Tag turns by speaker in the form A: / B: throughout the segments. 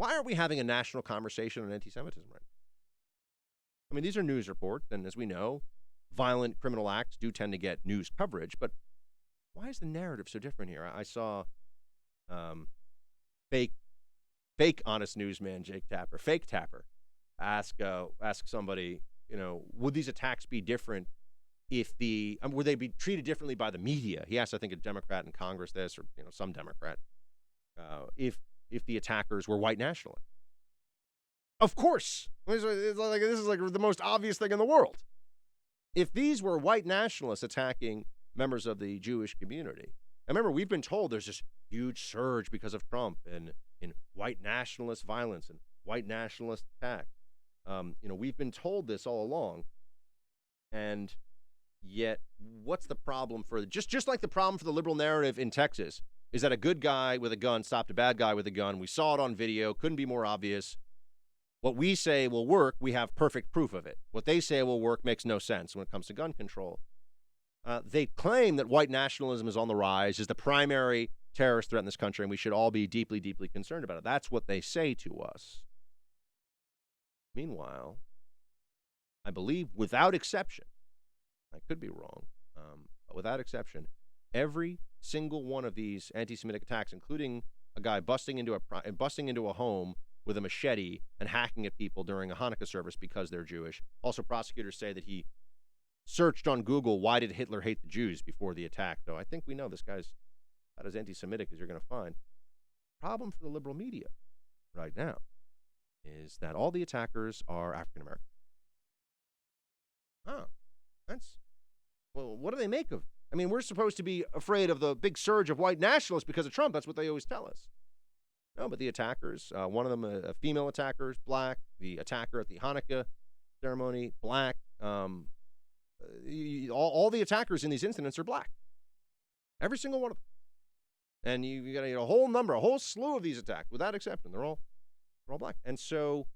A: Why aren't we having a national conversation on anti-Semitism right now? I mean, these are news reports, and as we know, violent criminal acts do tend to get news coverage, but why is the narrative so different here? I saw fake honest newsman Jake Tapper, fake Tapper, ask somebody, would these attacks be different if would they be treated differently by the media? He asked, I think, a Democrat in Congress this, or some Democrat, if the attackers were white nationalists. Of course, this is like the most obvious thing in the world. If these were white nationalists attacking members of the Jewish community, and remember, we've been told there's this huge surge because of Trump and in white nationalist violence and white nationalist attack. We've been told this all along, and yet, what's the problem for just like the problem for the liberal narrative in Texas is that a good guy with a gun stopped a bad guy with a gun. We saw it on video. Couldn't be more obvious. What we say will work, we have perfect proof of it. What they say will work makes no sense when it comes to gun control. They claim that white nationalism is on the rise, is the primary terrorist threat in this country, and we should all be deeply, deeply concerned about it. That's what they say to us. Meanwhile, I believe without exception, I could be wrong, but without exception, every single one of these anti-Semitic attacks, including a guy busting into a home with a machete and hacking at people during a Hanukkah service because they're Jewish. Also, prosecutors say that he searched on Google, why did Hitler hate the Jews before the attack? Though I think we know this guy's about as anti-Semitic as you're going to find. Problem for the liberal media right now is that all the attackers are African-American. Well, what do they make of? I mean, we're supposed to be afraid of the big surge of white nationalists because of Trump. That's what they always tell us. No, but the attackers, one of them, a female attacker, is black. The attacker at the Hanukkah ceremony, black. All the attackers in these incidents are black. Every single one of them. And you got a whole slew of these attacks, without exception. They're all black. And so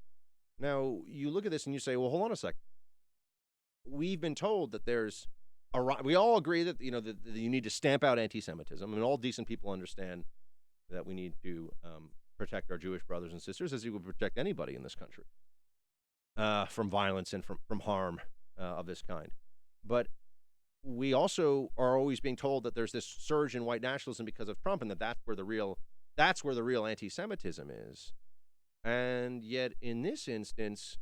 A: now you look at this and you say, well, hold on a second. We've been told that we all agree that, that you need to stamp out anti-Semitism. I mean, all decent people understand that we need to protect our Jewish brothers and sisters as you would protect anybody in this country from violence and from harm of this kind. But we also are always being told that there's this surge in white nationalism because of Trump, and that's where the real anti-Semitism is. And yet, in this instance,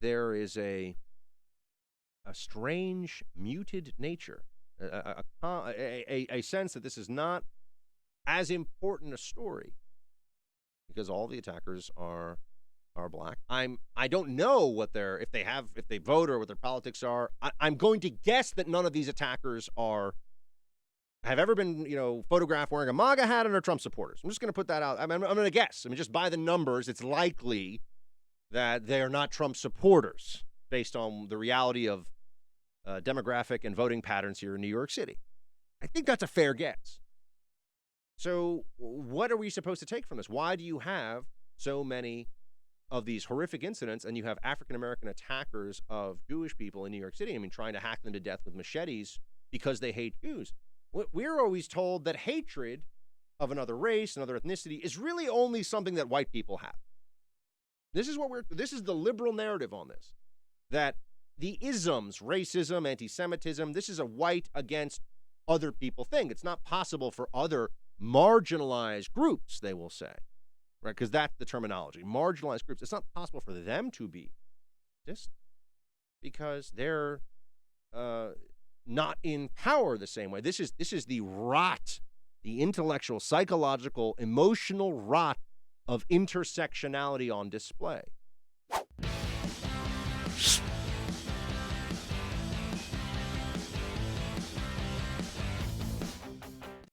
A: there is a strange, muted nature, a sense that this is not as important a story because all the attackers are black. I don't know if they vote or what their politics are. I'm going to guess that none of these attackers have ever been, photographed wearing a MAGA hat and are Trump supporters. I'm just going to put that out. I'm going to guess. I mean, just by the numbers, it's likely that they are not Trump supporters based on the reality of demographic and voting patterns here in New York City. I think that's a fair guess. So what are we supposed to take from this? Why do you have so many of these horrific incidents and you have African-American attackers of Jewish people in New York City? I mean, trying to hack them to death with machetes because they hate Jews. We're always told that hatred of another race, another ethnicity, is really only something that white people have. This is the liberal narrative on this, that the isms, racism, anti-Semitism, this is a white against other people thing. It's not possible for other marginalized groups, they will say, right? Because that's the terminology, marginalized groups. It's not possible for them to be just because they're not in power the same way. This is the rot, the intellectual, psychological, emotional rot of intersectionality on display.